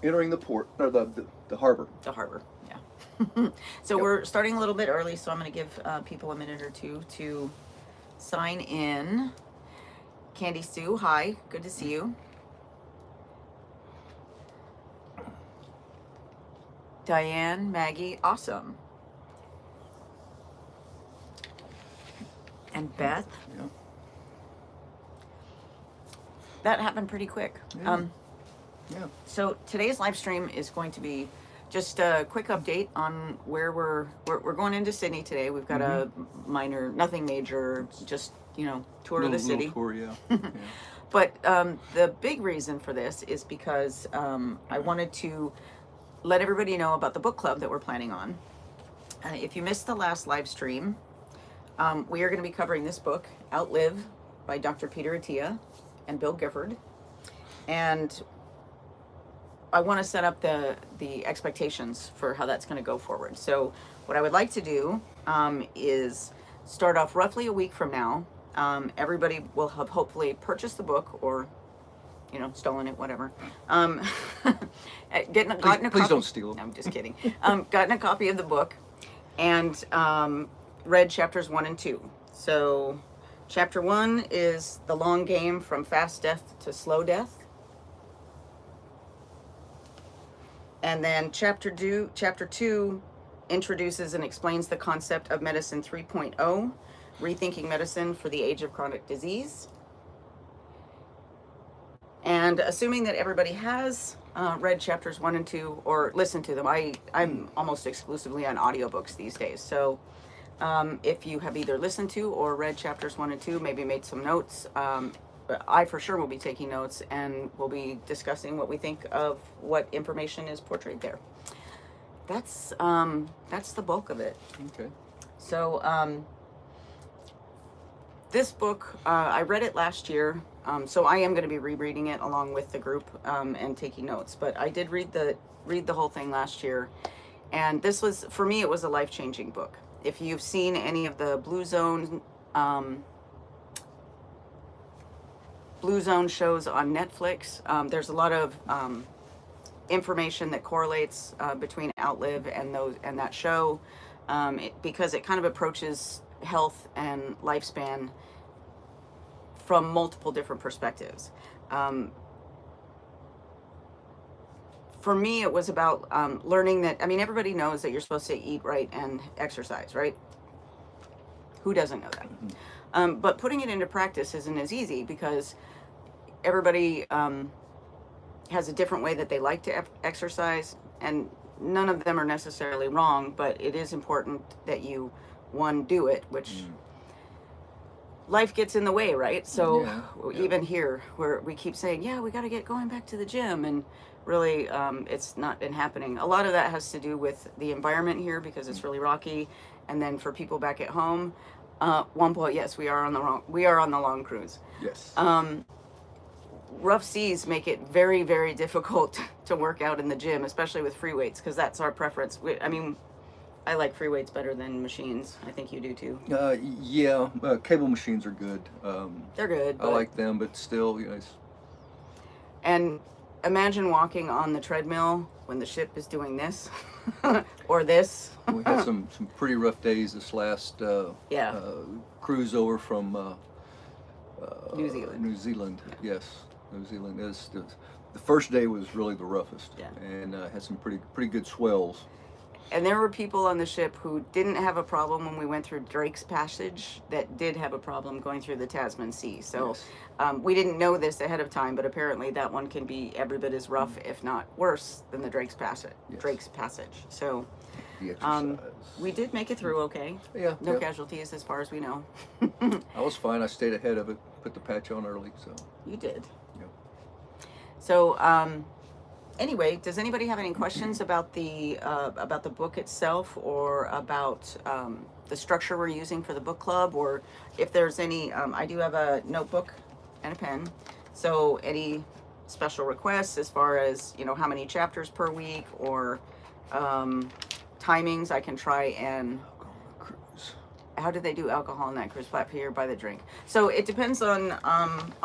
entering the port, or the harbor. The harbor, yeah. So we're starting a little bit early, so I'm going to give people a minute or two to sign in. Candy Sue, hi, good to see you. Diane, Maggie, awesome. And Beth. Yeah. That happened pretty quick. Yeah. So today's live stream is going to be just a quick update on where we're going into Sydney today. We've got a minor, nothing major, just tour of the city. Tour, yeah. But the big reason for this is because I wanted to let everybody know about the book club that we're planning on. If you missed the last live stream, we are going to be covering this book, Outlive, by Dr. Peter Attia and Bill Gifford. And I want to set up the expectations for how that's going to go forward. So what I would like to do is start off roughly a week from now. Everybody will have hopefully purchased the book or, stolen it, whatever. Gotten a Please copy. don't steal it. No, I'm just kidding. Gotten a copy of the book and read chapters 1 and 2. So chapter 1 is The Long Game from Fast Death to Slow Death. And then chapter 2 introduces and explains the concept of medicine 3.0, rethinking medicine for the age of chronic disease. And assuming that everybody has read chapters 1 and 2 or listened to them, I'm almost exclusively on audiobooks these days. So if you have either listened to or read chapters 1 and 2, maybe made some notes, I for sure will be taking notes and we'll be discussing what we think of what information is portrayed there. That's the bulk of it. Okay. So this book, I read it last year, so I am going to be rereading it along with the group and taking notes. But I did read the whole thing last year, and this was, for me, it was a life-changing book. If you've seen any of the Blue Zone shows on Netflix, there's a lot of information that correlates between Outlive and that show, because it kind of approaches health and lifespan from multiple different perspectives. For me, it was about learning that, everybody knows that you're supposed to eat right and exercise, right? Who doesn't know that? But putting it into practice isn't as easy because everybody has a different way that they like to exercise, and none of them are necessarily wrong, but it is important that you, one, do it, which life gets in the way, right? So even here, where we keep saying, we got to get going back to the gym, and really it's not been happening. A lot of that has to do with the environment here because it's really rocky, and then for people back at home, one point, yes, we are on the long cruise. Yes. Rough seas make it very, very difficult to work out in the gym, especially with free weights, because that's our preference. I like free weights better than machines. I think you do too. Cable machines are good. They're good. I like them, but still, And imagine walking on the treadmill when the ship is doing this or this. We had some pretty rough days this last cruise over from New Zealand. New Zealand, yes. New Zealand is the first day was really the roughest, and had some pretty good swells. And there were people on the ship who didn't have a problem when we went through Drake's Passage that did have a problem going through the Tasman Sea. So we didn't know this ahead of time, but apparently that one can be every bit as rough, if not worse, than the Drake's Passage. Drake's Passage. So we did make it through okay. Yeah. No casualties as far as we know. I was fine. I stayed ahead of it. Put the patch on early. So you did. Yeah. So anyway, does anybody have any questions about the book itself, or about the structure we're using for the book club, or if there's any? I do have a notebook and a pen. So any special requests as far as how many chapters per week, or timings, I can try and. How do they do alcohol on that cruise? Flat here by the drink. So it depends on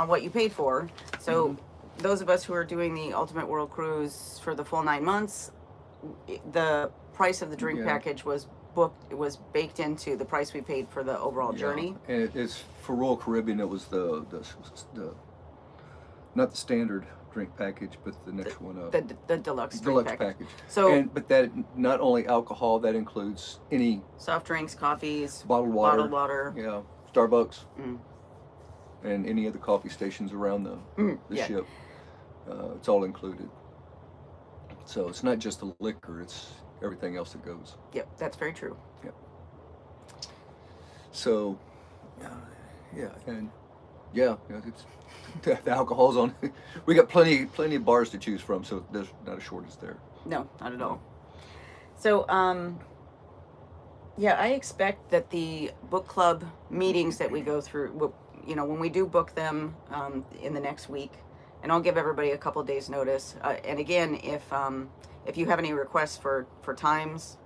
what you paid for. So those of us who are doing the Ultimate World Cruise for the full 9 months, the price of the drink package was booked. It was baked into the price we paid for the overall journey. And it's for Royal Caribbean. It was the not the standard drink package, but the next one up. The deluxe drink package. So, but that not only alcohol, that includes any soft drinks, coffees, bottled water. Yeah, Starbucks, and any of the coffee stations around the ship. It's all included. So it's not just the liquor; it's everything else that goes. Yep, that's very true. Yep. So, and it's the alcohol's on. We got plenty of bars to choose from, so there's not a shortage there. No, not at all. So, I expect that the book club meetings that we go through, when we do book them in the next week, and I'll give everybody a couple days notice. And again, if you have any requests for times,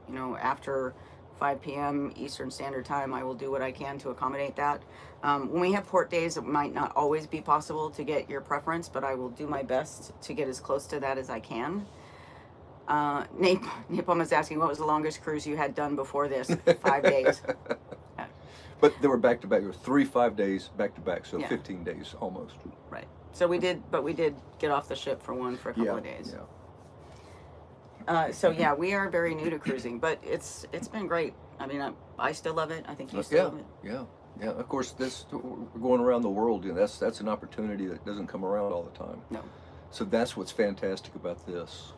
after 5 p.m. Eastern Standard Time, I will do what I can to accommodate that. When we have port days, it might not always be possible to get your preference, but I will do my best to get as close to that as I can. Napalm is asking, what was the longest cruise you had done before this? 5 days. But they were back to back. There were 3 5 days back to back, so 15 days almost. Right. So we did get off the ship for a couple of days. We are very new to cruising, but it's been great. I mean, I still love it. I think you still love it. Yeah. Of course, we're going around the world. That's an opportunity that doesn't come around all the time. No. So that's what's fantastic about this.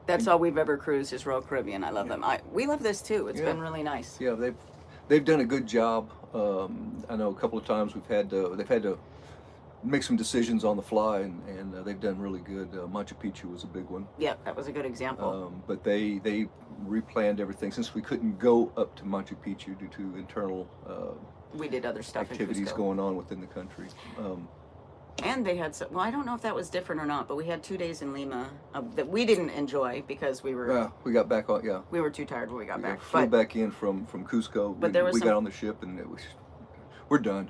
That's all we've ever cruised is Royal Caribbean. I love them. We love this too. It's been really nice. Yeah, they've done a good job. I know a couple of times they've had to make some decisions on the fly, and they've done really good. Machu Picchu was a big one. Yeah, that was a good example. But they replanned everything since we couldn't go up to Machu Picchu due to internal we did other stuff activities going on within the country. And they had I don't know if that was different or not, but we had 2 days in Lima that we didn't enjoy because we were we got back on we were too tired when we got back. Flew back in from Cusco. But we got on the ship and we're done.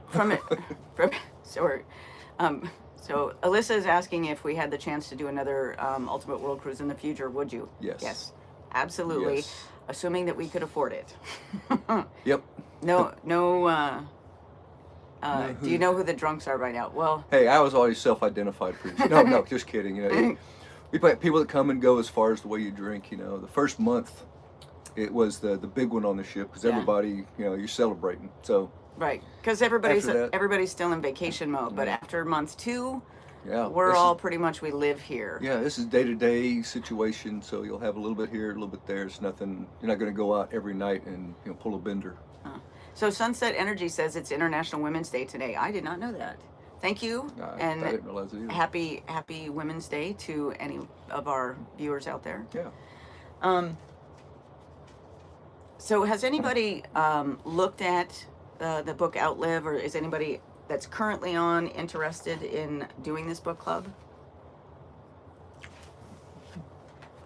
So Alyssa is asking if we had the chance to do another Ultimate World Cruise in the future, would you? Yes. Absolutely. Yes. Assuming that we could afford it. Yep. No. Do you know who the drunks are by now? Well. Hey, I was always self-identified previously. No, just kidding. We have people that come and go as far as the way you drink. The first month, it was the big one on the ship because everybody, you're celebrating. So. Right, because everybody's still in vacation mode. But after month 2, we're all pretty much we live here. Yeah, this is day-to-day situation. So you'll have a little bit here, a little bit there. It's nothing. You're not going to go out every night and pull a bender. So Sunset Energy says it's International Women's Day today. I did not know that. Thank you, and I didn't realize it either. Happy Women's Day to any of our viewers out there. Yeah. So has anybody looked at the book Outlive, or is anybody that's currently on interested in doing this book club?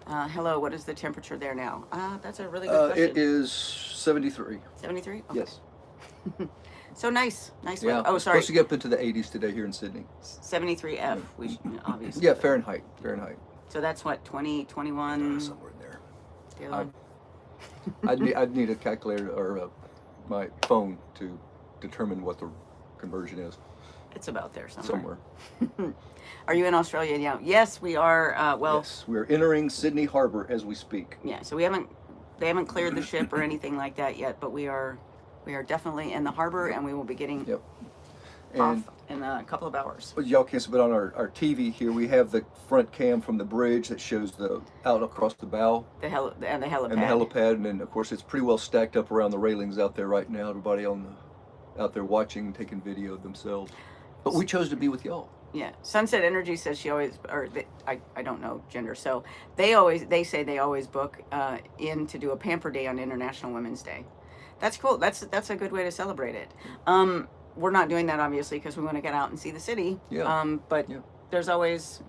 Hello, what is the temperature there now? That's a really good question. It is 73. 73? Okay. Yes. So nice Yeah. weather. Oh, sorry. Supposed to get up into the 80s today here in Sydney. 73F, we should, obviously. Yeah, Fahrenheit. So that's what, 20, 21? Somewhere in there. Yeah. I'd need a calculator or my phone to determine what the conversion is. It's about there somewhere. Somewhere. Are you in Australia now? Yes, we are. Yes, we're entering Sydney Harbor as we speak. Yeah, so they haven't cleared the ship or anything like that yet, but we are definitely in the harbor, and we will be getting off in a couple of hours. Y'all can't see, but on our TV here, we have the front cam from the bridge that shows out across the bow. The helipad. And the helipad, and then of course it's pretty well stacked up around the railings out there right now. Everybody out there watching, taking video of themselves. But we chose to be with y'all. Yeah, Sunset Energy says she always, I don't know gender, so they say they always book in to do a pamper day on International Women's Day. That's cool. That's a good way to celebrate it. We're not doing that obviously because we want to get out and see the city. Yeah. But there's always,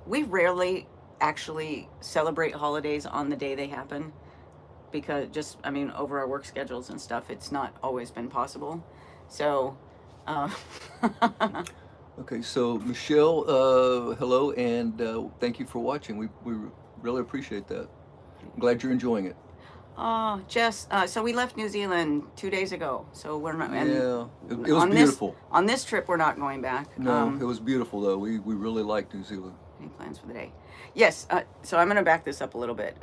we rarely actually celebrate holidays on the day they happen because over our work schedules and stuff, it's not always been possible. So. Okay, so Michelle, hello, and thank you for watching. We really appreciate that. I'm glad you're enjoying it. Oh, Jess. So we left New Zealand 2 days ago. So we're not, and Yeah, it was on this beautiful. on this trip we're not going back. No, it was beautiful though. We really liked New Zealand. Any plans for the day? Yes. So I'm going to back this up a little bit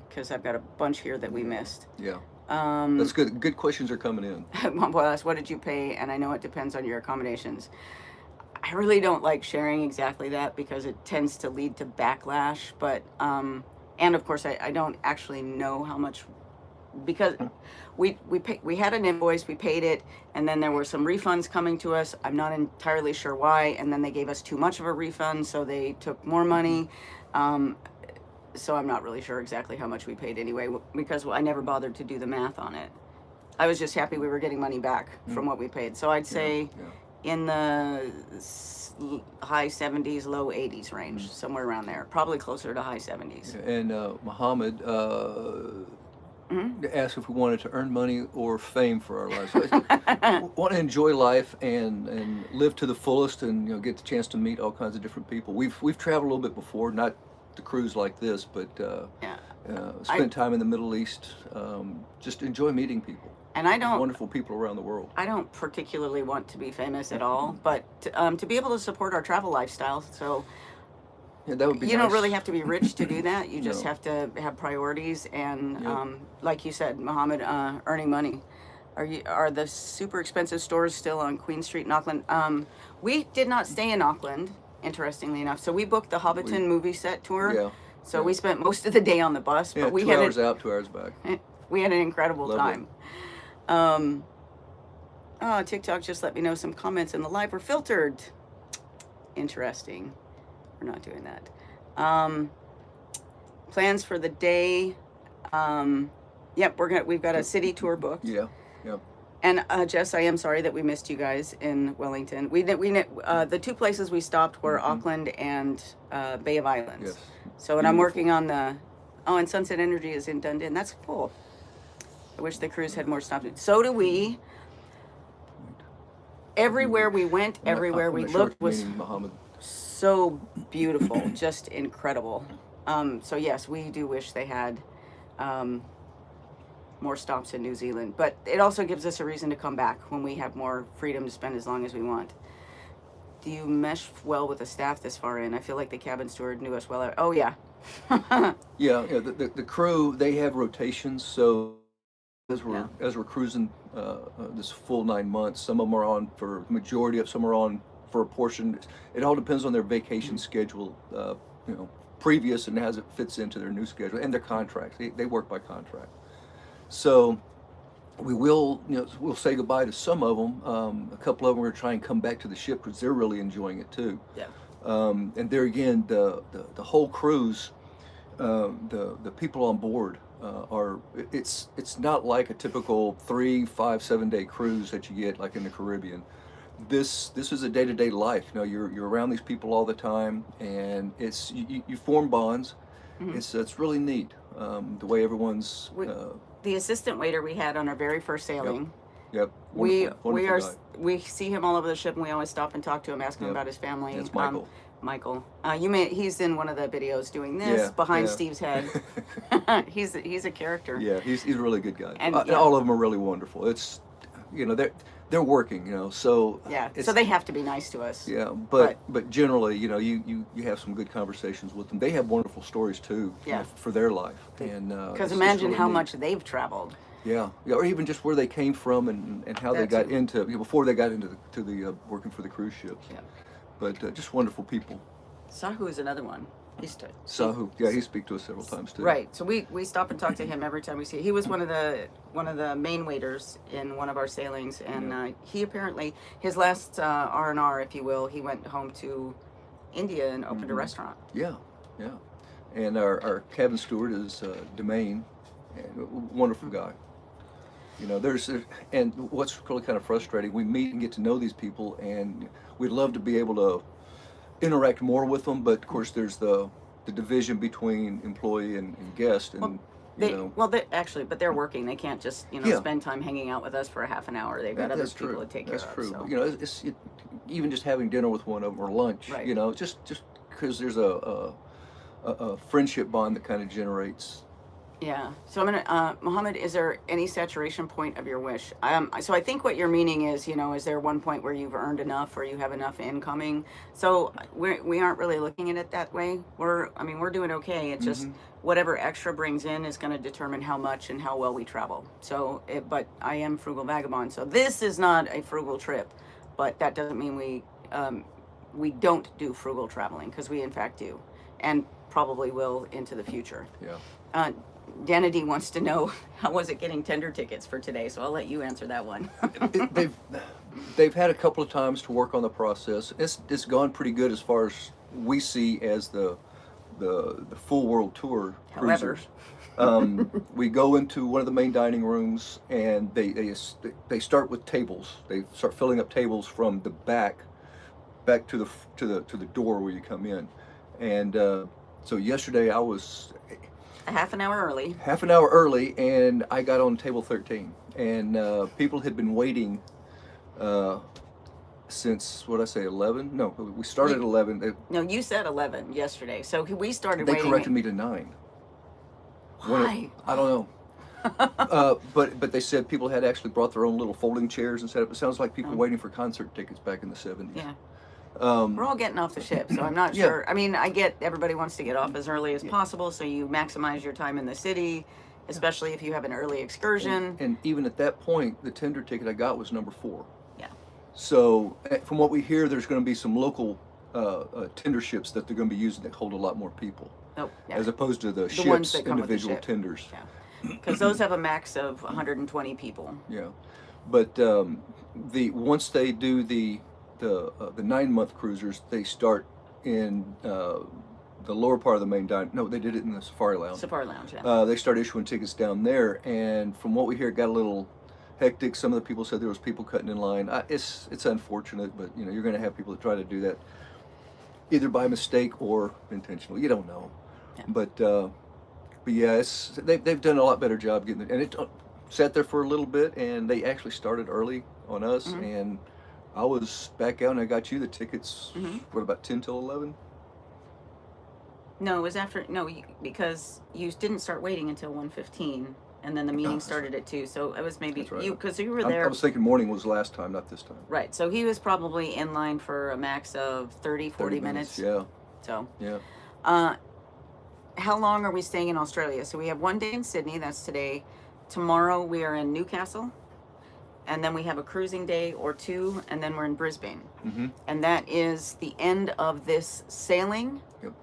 because I've got a bunch here that we missed. Yeah, that's good. Good questions are coming in. Well, that's what did you pay? And I know it depends on your accommodations. I really don't like sharing exactly that because it tends to lead to backlash. But and of course I don't actually know how much, because we had an invoice, we paid it, and then there were some refunds coming to us. I'm not entirely sure why, and then they gave us too much of a refund, so they took more money. So I'm not really sure exactly how much we paid anyway, because I never bothered to do the math on it. I was just happy we were getting money back from what we paid. So I'd say in the high 70s, low 80s range, somewhere around there. Probably closer to high 70s. And Muhammad asked if we wanted to earn money or fame for our lives. So want to enjoy life and live to the fullest, and get the chance to meet all kinds of different people. We've traveled a little bit before, not the cruise like this, but spent time in the Middle East. Just enjoy meeting people. And I don't wonderful people around the world. I don't particularly want to be famous at all, but to be able to support our travel lifestyle. So that would be you nice. don't really have to be rich to do that. You just No. have to have priorities, and like you said, Muhammad, earning money. Are the super expensive stores still on Queen Street in Auckland? We did not stay in Auckland, interestingly enough. So we booked the Hobbiton movie set tour. Yeah. So we spent most of the day on the bus, but we 2 had hours out, 2 hours back. we had an incredible Lovely. time. TikTok just let me know some comments in the live were filtered. Interesting. We're not doing that. Plans for the day. Yep, we've got a city tour booked. Yeah. Yep. And Jess, I am sorry that we missed you guys in Wellington. The two places we stopped were Auckland and Bay of Islands. Yes. So, and I'm working on and Sunset Energy is in Dunedin. That's cool. I wish the cruise had more stops. So do we. Everywhere we went, everywhere we looked was Muhammad. so beautiful, just incredible. So yes, we do wish they had more stops in New Zealand, but it also gives us a reason to come back when we have more freedom to spend as long as we want. Do you mesh well with the staff this far in? I feel like the cabin steward knew us well. Oh yeah. Yeah. The crew, they have rotations, so as we're cruising this full 9 months, some of them are on for the majority of, some are on for a portion. It all depends on their vacation schedule, previous, and as it fits into their new schedule and their contracts. They work by contract. So we will, we'll say goodbye to some of them. A couple of them are trying to come back to the ship because they're really enjoying it too. Yeah. And there again, the whole cruise, the people on board it's not like a typical 3, 5, 7 day cruise that you get like in the Caribbean. This is a day-to-day life. You're around these people all the time, and it's you form bonds. It's really neat the way everyone's. The assistant waiter we had on our very first sailing. Yep. We see him all over the ship, and we always stop and talk to him, ask him about his family. It's Michael. Michael, he's in one of the videos doing this behind Steve's head. he's a character. Yeah, he's a really good guy, and and all of them are really wonderful. It's they're working, so so they have to be nice to us. Yeah, but generally, you have some good conversations with them. They have wonderful stories too, for their life, and because imagine how much they've traveled. Yeah, or even just where they came from and how they got into before they got into the working for the cruise ships. Yeah, but just wonderful people. Sahu is another one. Sahu, he speaks to us several times too. Right, so we stop and talk to him every time we see. He was one of the main waiters in one of our sailings, and he apparently his last R&R, if you will, he went home to India and opened a restaurant. Yeah, and our cabin steward is Domain, wonderful guy. And what's really kind of frustrating, we meet and get to know these people, and we'd love to be able to interact more with them, but of course there's the division between employee and guest, and but they're working. They can't just spend time hanging out with us for a half an hour. They've got other people to take care of. That's true. So. even just having dinner with one of them or lunch, Right. you know, just because there's a friendship bond that kind of generates. Yeah. So I'm gonna, Mohammed, is there any saturation point of your wish? So I think what you're meaning is, is there one point where you've earned enough or you have enough incoming? So we aren't really looking at it that way. We're doing okay. It's just Hmm. whatever extra brings in is going to determine how much and how well we travel. So, but I am Frugal Vagabond. So this is not a frugal trip, but that doesn't mean we don't do frugal traveling, because we in fact do, and probably will into the future. Yeah. Uh, Danity wants to know, how was it getting tender tickets for today? So I'll let you answer that one. They've had a couple of times to work on the process. It's gone pretty good as far as we see as the full world tour However. cruisers. We go into one of the main dining rooms, and they start with tables. They start filling up tables from the back to the door where you come in, and so yesterday I was A half an hour early. half an hour early, and I got on table 13, and people had been waiting since, what did I say, 11? No, we started at 11. No, you said 11 yesterday. So we started They waiting. corrected me to 9. Why? I don't know. But they said people had actually brought their own little folding chairs and set up. It sounds like people waiting for concert tickets back in the 70s. Yeah. We're all getting off the ship, so I'm not Yeah. sure. I mean, I get everybody wants to get off as early as possible, so you maximize your time in the city, especially if you have an early excursion. And even at that point, the tender ticket I got was number 4. Yeah. So from what we hear, there's going to be some local tender ships that they're going to be using that hold a lot more people, Nope. Yeah. as opposed to the ones ships, that come with the individual ship. tenders. Yeah. Because those have a max of 120 people. Yeah, but once they do the 9-month cruisers, they start in the lower part of the main dining. No, they did it in the Safari Lounge. Safari Lounge, yeah. They start issuing tickets down there, and from what we hear, it got a little hectic. Some of the people said there was people cutting in line. It's unfortunate, but you're going to have people that try to do that either by mistake or intentional. You don't know, Yeah. but yeah, they've done a lot better job getting it, and it sat there for a little bit, and they actually started early on us, and I was back out and I got you the tickets. What, about 10 till 11? No, it was after, because you didn't start waiting until 1:15, and then the meeting started at 2, so it was maybe That's right. because you were there. I was thinking morning was last time, not this time. Right, so he was probably in line for a max of 30 minutes. Yeah, So, yeah. How long are we staying in Australia? So we have one day in Sydney, that's today. Tomorrow we are in Newcastle, and then we have a cruising day or 2, and then we're in Brisbane. And that is the end of this sailing. Yep.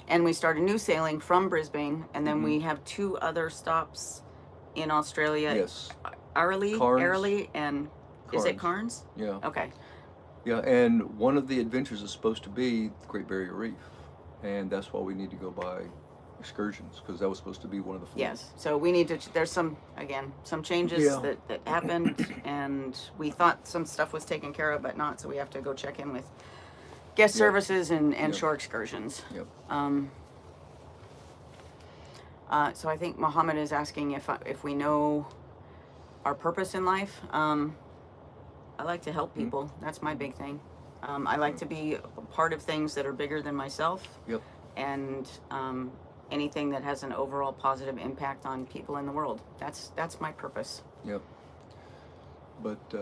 And we start a new sailing from Brisbane, and then we have 2 other stops in Australia. Yes. Arley, and is it Cairns? Yeah. Okay. Yeah, and one of the adventures is supposed to be the Great Barrier Reef, and that's why we need to go by excursions, because that was supposed to be one of the 4. Yes. So we need to. There's some changes Yeah. that happened, and we thought some stuff was taken care of, but not. So we have to go check in with guest services and shore excursions. Yep. So I think Mohammed is asking if we know our purpose in life. I like to help people. That's my big thing. I like to be a part of things that are bigger than myself. Yep. And anything that has an overall positive impact on people in the world. That's my purpose. Yep. But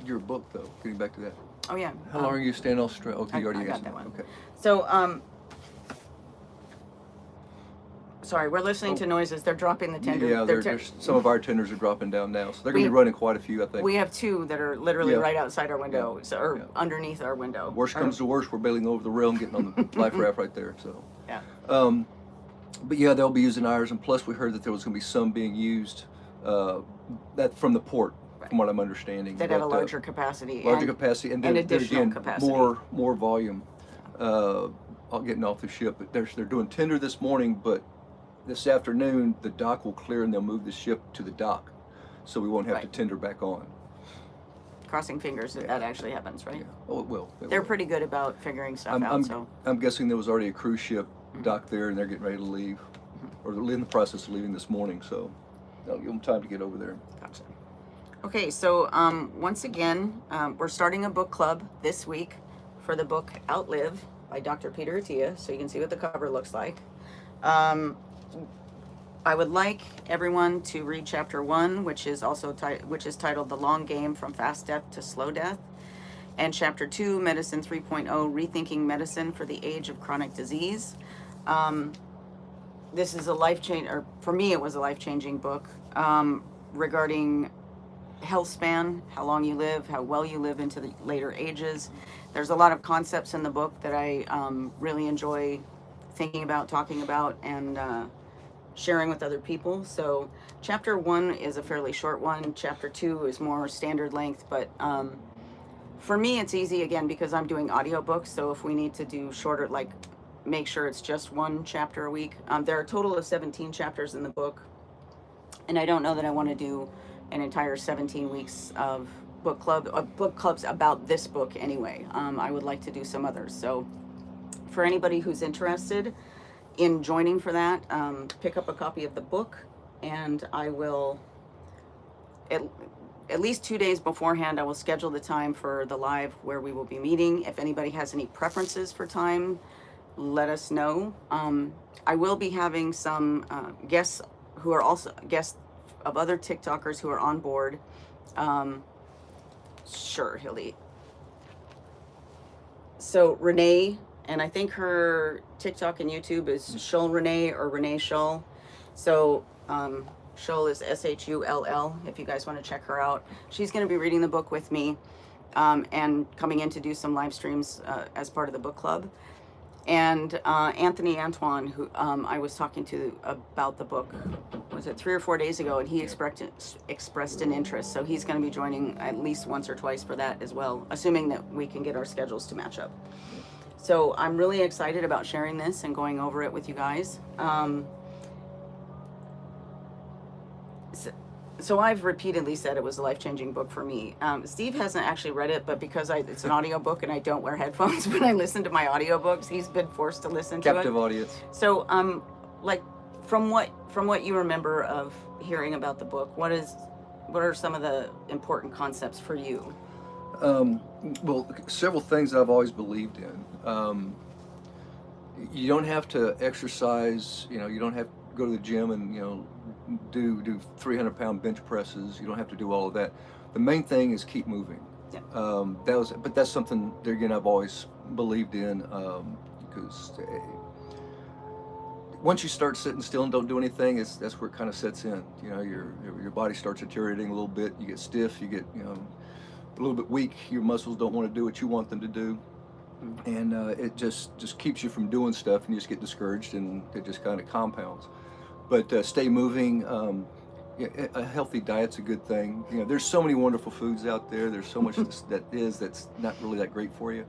your book, though, getting back to that. Oh yeah. How long are you staying in Australia? Okay, you already I got answered that one. Okay. So sorry, we're listening to noises. They're dropping the tender. Yeah, some of our tenders are dropping down now, so they're going to be running quite a few, I think. We have 2 that are literally right outside our window, or Yeah. underneath our window. Worst comes to worst, we're bailing over the rail and getting on the life raft right there. So, Yeah. But yeah, they'll be using ours, and plus we heard that there was going to be some being used that from the port, from what I'm understanding. That have a larger capacity. Larger capacity, and then additional again capacity. more volume. Getting off the ship, but they're doing tender this morning, but this afternoon the dock will clear and they'll move the ship to the dock, so we won't have to tender back on. Crossing fingers that actually happens, right? Yeah. Oh, it will. They're pretty good about figuring stuff out. I'm guessing there was already a cruise ship docked there, and they're getting ready to leave, or they're in the process of leaving this morning. So that'll give them time to get over there. Gotcha. Okay, so once again, we're starting a book club this week for the book Outlive by Dr. Peter Attia, so you can see what the cover looks like. I would like everyone to read chapter 1, which is also titled The Long Game from Fast Death to Slow Death, and chapter 2, Medicine 3.0, Rethinking Medicine for the Age of Chronic Disease. This is a for me it was a life-changing book regarding health span, how long you live, how well you live into the later ages. There's a lot of concepts in the book that I really enjoy thinking about, talking about, and sharing with other people. So chapter 1 is a fairly short one. Chapter 2 is more standard length, but for me it's easy again because I'm doing audiobooks. So if we need to do shorter, like make sure it's just one chapter a week. There are a total of 17 chapters in the book, and I don't know that I want to do an entire 17 weeks of book clubs about this book anyway. I would like to do some others. So for anybody who's interested in joining for that, pick up a copy of the book, and I will, at least 2 days beforehand, I will schedule the time for the live where we will be meeting. If anybody has any preferences for time, let us know. I will be having some guests who are also guests of other TikTokers who are on board. Sure, Hildy. So Renee, and I think her TikTok and YouTube is Shull Renee or Renee Shull. So Shull is Shull, if you guys want to check her out. She's going to be reading the book with me and coming in to do some live streams as part of the book club. And Anthony Antoine, who I was talking to about the book, was it 3 or 4 days ago, and he expressed an interest. So he's going to be joining at least once or twice for that as well, assuming that we can get our schedules to match up. So I'm really excited about sharing this and going over it with you guys. So I've repeatedly said it was a life-changing book for me. Steve hasn't actually read it, but because it's an audiobook and I don't wear headphones when I listen to my audiobooks, he's been forced to listen to it. Captive audience. So like from what you remember of hearing about the book, what are some of the important concepts for you? Well, several things I've always believed in. You don't have to exercise, you don't have to go to the gym and, do 300-pound bench presses. You don't have to do all of that. The main thing is keep moving. Yeah. But that's something there again I've always believed in, because once you start sitting still and don't do anything, that's where it kind of sets in. Your body starts deteriorating a little bit. You get stiff. You get a little bit weak. Your muscles don't want to do what you want them to do, and it just keeps you from doing stuff, and you just get discouraged, and it just kind of compounds. But stay moving. A healthy diet's a good thing. There's so many wonderful foods out there. There's so much that's not really that great for you.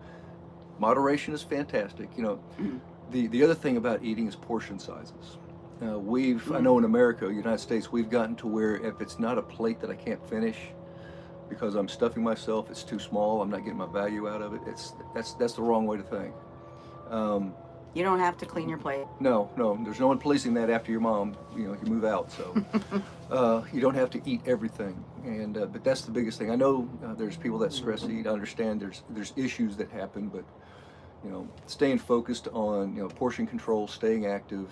Moderation is fantastic. The other thing about eating is portion sizes. I know in America, United States, we've gotten to where if it's not a plate that I can't finish because I'm stuffing myself, it's too small, I'm not getting my value out of it. That's the wrong way to think. You don't have to clean your plate. No, there's no one policing that after your mom, you move out. So you don't have to eat everything, but that's the biggest thing. I know there's people that stress eat. I understand there's issues that happen, but staying focused on portion control, staying active.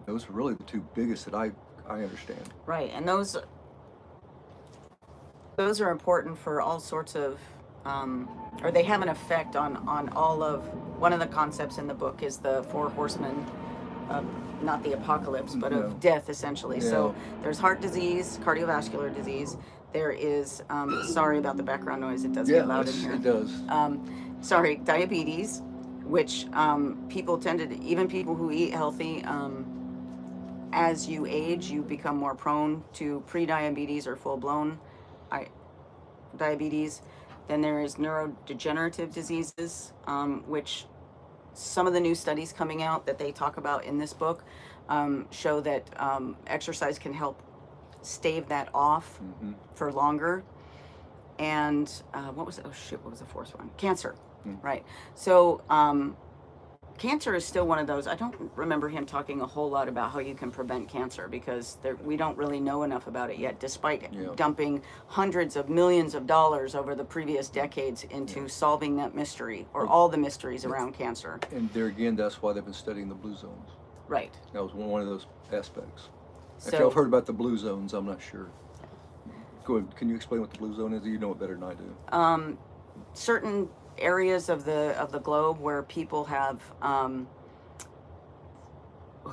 Those are really the two biggest that I understand. Right, and those are important for all sorts of, or they have an effect on all of. One of the concepts in the book is the 4 horsemen, not the apocalypse, but of death, essentially. Yeah. So there's heart disease, cardiovascular disease. There is, sorry about the background noise, it does get loud in here. It does. Diabetes, which people even people who eat healthy, as you age, you become more prone to pre-diabetes or full-blown diabetes. Then there is neurodegenerative diseases, which some of the new studies coming out that they talk about in this book show that exercise can help stave that off for longer. And what was the fourth one? Cancer, right? So cancer is still one of those. I don't remember him talking a whole lot about how you can prevent cancer because we don't really know enough about it yet, despite dumping hundreds of millions of dollars over the previous decades into solving that mystery, or all the mysteries around cancer. And there again, that's why they've been studying the blue zones. Right. That was one of those aspects. So, if y'all have heard about the blue zones, I'm not sure. Go ahead. Can you explain what the blue zone is? You know it better than I do. Certain areas of the globe where people have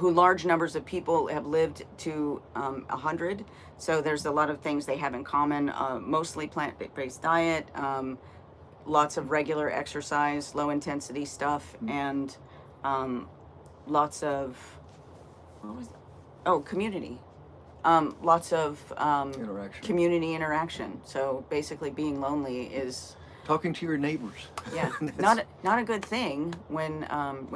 large numbers of people have lived to 100. So there's a lot of things they have in common. Mostly plant-based diet, lots of regular exercise, low intensity stuff, and lots of community. Lots of community interaction. So basically, being lonely is talking to your neighbors. Yeah, not a good thing when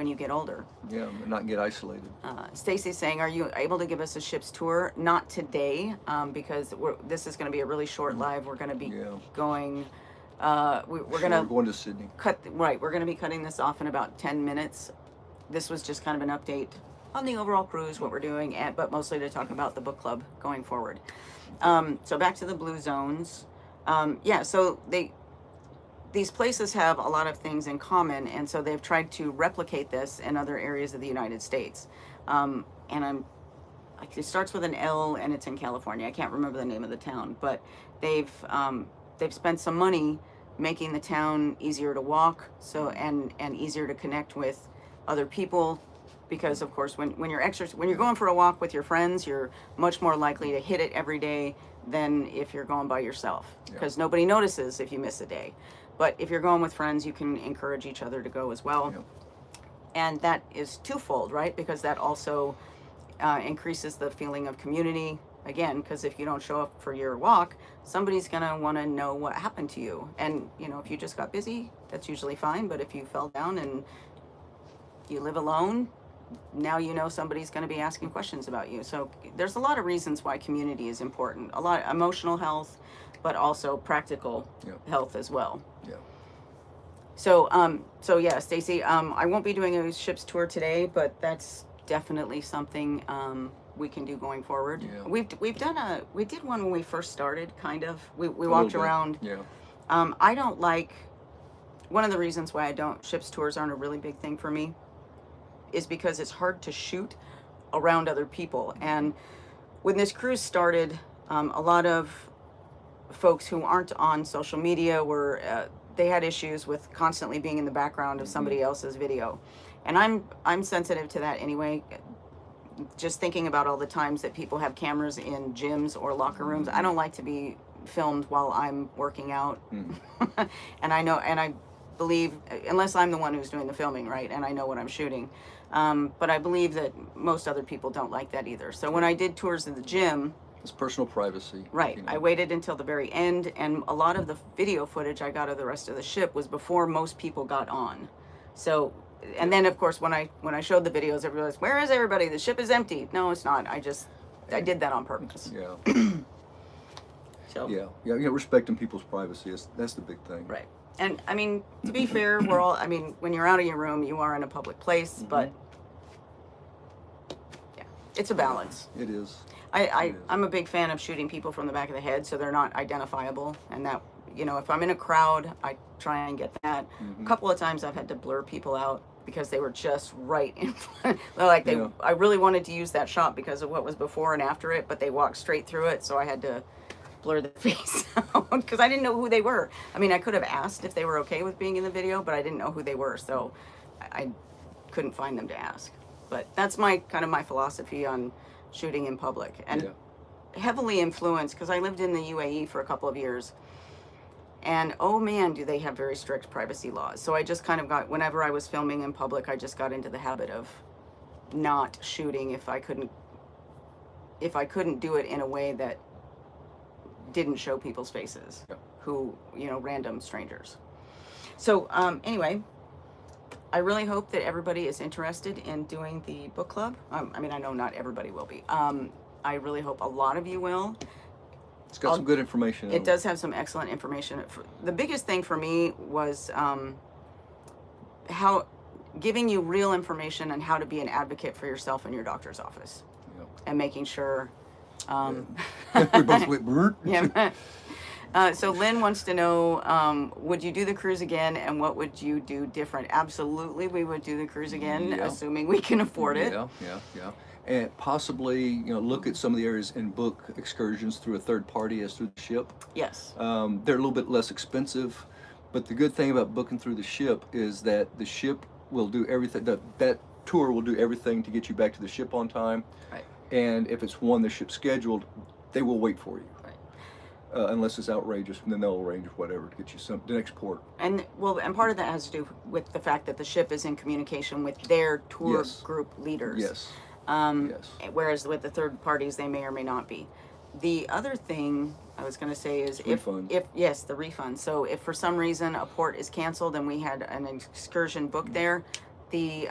you get older. Yeah, not get isolated. Stacy's saying, "Are you able to give us a ship's tour?" Not today, because this is going to be a really short live. We're going to be going. We're going to Sydney. We're going to be cutting this off in about 10 minutes. This was just kind of an update on the overall cruise, what we're doing, but mostly to talk about the book club going forward. So back to the blue zones. So these places have a lot of things in common, and so they've tried to replicate this in other areas of the United States. It starts with an L, and it's in California. I can't remember the name of the town, but they've spent some money making the town easier to walk, and easier to connect with other people. Because of course, when you're going for a walk with your friends, you're much more likely to hit it every day than if you're going by yourself. Because nobody notices if you miss a day. But if you're going with friends, you can encourage each other to go as well. And that is twofold, right? Because that also increases the feeling of community. Again, because if you don't show up for your walk, somebody's going to want to know what happened to you. And, if you just got busy, that's usually fine. But if you fell down and you live alone, now somebody's going to be asking questions about you. So there's a lot of reasons why community is important. A lot of emotional health, but also practical health as well. So Stacy, I won't be doing a ship's tour today, but that's definitely something we can do going forward. We did one when we first started, kind of. We walked around. I don't like, one of the reasons why ship's tours aren't a really big thing for me is because it's hard to shoot around other people. And when this cruise started, a lot of folks who aren't on social media they had issues with constantly being in the background of somebody else's video. And I'm sensitive to that anyway. Just thinking about all the times that people have cameras in gyms or locker rooms. I don't like to be filmed while I'm working out. And I believe, unless I'm the one who's doing the filming, right, and I know what I'm shooting. But I believe that most other people don't like that either. So when I did tours of the gym, it's personal privacy. Right. I waited until the very end, and a lot of the video footage I got of the rest of the ship was before most people got on. So, and then of course when I showed the videos, everybody was, "Where is everybody? The ship is empty." No, it's not. I did that on purpose. So. Respecting people's privacy that's the big thing. Right. And I mean, to be fair, when you're out of your room, you are in a public place, but it's a balance. It is. I'm a big fan of shooting people from the back of the head so they're not identifiable. And that, if I'm in a crowd, I try and get that. A couple of times I've had to blur people out because they were just right in front. I really wanted to use that shot because of what was before and after it, but they walked straight through it, so I had to blur the face out because I didn't know who they were. I mean, I could have asked if they were okay with being in the video, but I didn't know who they were, so I couldn't find them to ask. But that's my philosophy on shooting in public, and heavily influenced because I lived in the UAE for a couple of years, and oh man, do they have very strict privacy laws. So I just whenever I was filming in public, I just got into the habit of not shooting if I couldn't do it in a way that didn't show people's faces, who, random strangers. So anyway, I really hope that everybody is interested in doing the book club. I mean, I know not everybody will be. I really hope a lot of you will. It's got some good information. It does have some excellent information. The biggest thing for me was how giving you real information on how to be an advocate for yourself in your doctor's office, and making sure. We both went. Brr. Yeah. So Lynn wants to know, would you do the cruise again, and what would you do different? Absolutely, we would do the cruise again, assuming we can afford it. Yeah. And possibly, look at some of the areas and book excursions through a third party as through the ship. Yes. They're a little bit less expensive, but the good thing about booking through the ship is that the ship will do everything. That tour will do everything to get you back to the ship on time. Right. And if it's one the ship's scheduled, they will wait for you. Unless it's outrageous, and then they'll arrange whatever to get you the next port. And part of that has to do with the fact that the ship is in communication with their tour group leaders. Yes. Whereas with the third parties, they may or may not be. The other thing I was going to say is if the refund. So if for some reason a port is canceled and we had an excursion booked there, the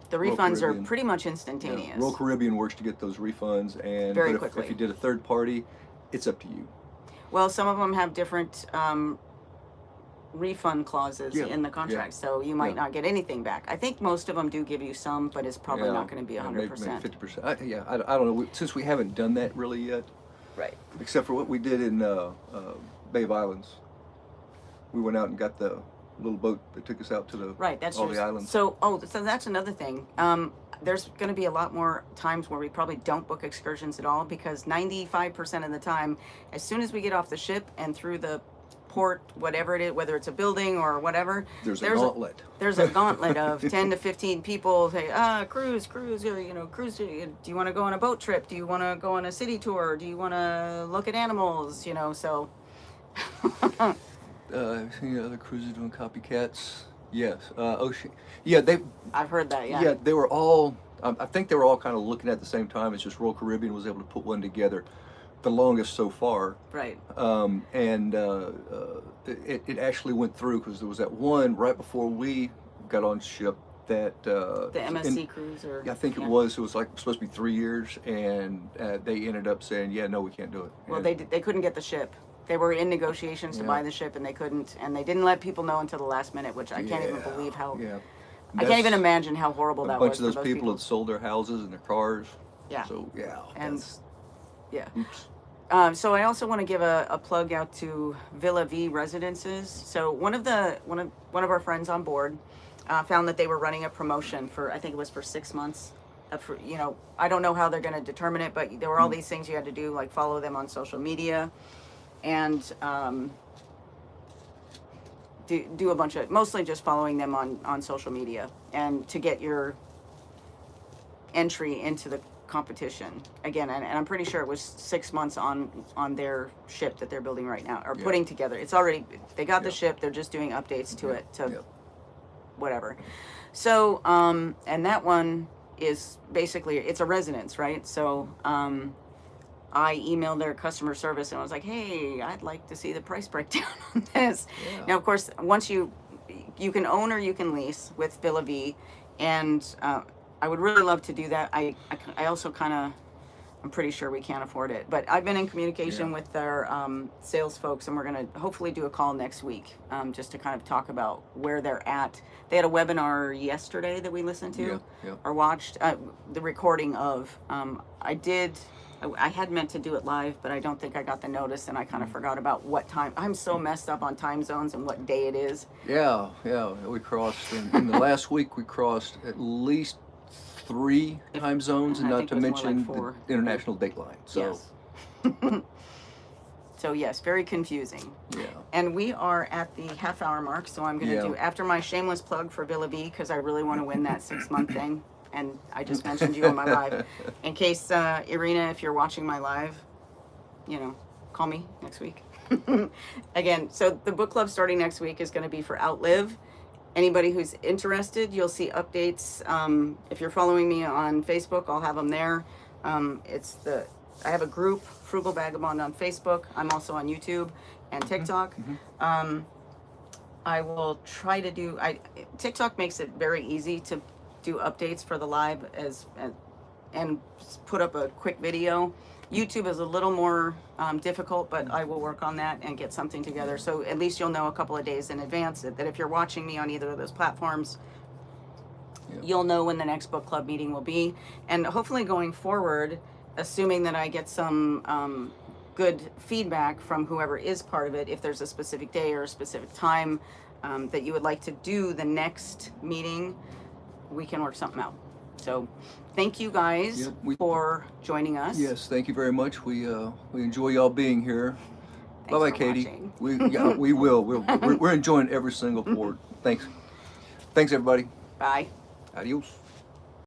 refunds are pretty much instantaneous. Royal Caribbean works to get those refunds, and very quickly. If you did a third party, it's up to you. Well, some of them have different refund clauses in the contract, so you might not get anything back. I think most of them do give you some, but it's probably not going to be 100%. Maybe 50%. I don't know. Since we haven't done that really yet. Right. Except for what we did in Bay of Islands. We went out and got the little boat that took us out to the the islands. So that's another thing. There's going to be a lot more times where we probably don't book excursions at all, because 95% of the time, as soon as we get off the ship and through the port, whatever it is, whether it's a building or whatever, there's a gauntlet. There's a gauntlet of 10 to 15 people say, cruise, cruise, do you want to go on a boat trip? Do you want to go on a city tour? Do you want to look at animals? So. Any other cruises doing copycats? Yes. Ocean. Yeah, I've heard that. Yeah. Yeah, they were all. I think they were all kind of looking at the same time. It's just Royal Caribbean was able to put one together, the longest so far. Right. It actually went through, because there was that one right before we got on ship that the MSC cruise, or I think it was like supposed to be 3 years, and they ended up saying, no, we can't do it. Well, they couldn't get the ship. They were in negotiations to buy the ship, and they couldn't, and they didn't let people know until the last minute, which I can't even believe how. Yeah. I can't even imagine how horrible that was. A bunch of those people had sold their houses and their cars. Yeah. So so I also want to give a plug out to Villa V Residences. So one of our friends on board found that they were running a promotion for, I think it was for 6 months. I don't know how they're going to determine it, but there were all these things you had to do, like follow them on social media, and do a bunch of, mostly just following them on social media, and to get your entry into the competition again. And I'm pretty sure it was 6 months on their ship that they're building right now, or putting together. It's already, they got the ship, they're just doing updates to it, to whatever. So and that one is basically, it's a residence, right? So I emailed their customer service and I was like, hey, I'd like to see the price breakdown on this. Now, of course, once you can own or you can lease with Villa V, and I would really love to do that. I also kind of, I'm pretty sure we can't afford it, but I've been in communication with their sales folks, and we're going to hopefully do a call next week, just to kind of talk about where they're at. They had a webinar yesterday that we listened to or watched the recording of. I had meant to do it live, but I don't think I got the notice, and I kind of forgot about what time. I'm so messed up on time zones and what day it is. Yeah. We crossed, in the last week, we crossed at least 3 time zones, and not to mention the international dateline. So. Yes. So yes, very confusing. Yeah. And we are at the half-hour mark, so I'm going to do, after my shameless plug for Villa V, because I really want to win that 6-month thing. And I just mentioned you on my live. In case, Irina, if you're watching my live, call me next week. Again, so the book club starting next week is going to be for Outlive. Anybody who's interested, you'll see updates. If you're following me on Facebook, I'll have them there. I have a group, Frugal Vagabond, on Facebook. I'm also on YouTube and TikTok. I will try to do, TikTok makes it very easy to do updates for the live and put up a quick video. YouTube is a little more difficult, but I will work on that and get something together. So at least you'll know a couple of days in advance that if you're watching me on either of those platforms, You'll know when the next book club meeting will be. And hopefully going forward, assuming that I get some good feedback from whoever is part of it, if there's a specific day or a specific time that you would like to do the next meeting, we can work something out. So thank you guys for joining us. Yes, thank you very much. We enjoy y'all being here. Bye-bye, Katie. Watching. We will. We're enjoying every single board. Thanks, everybody. Bye. Adios.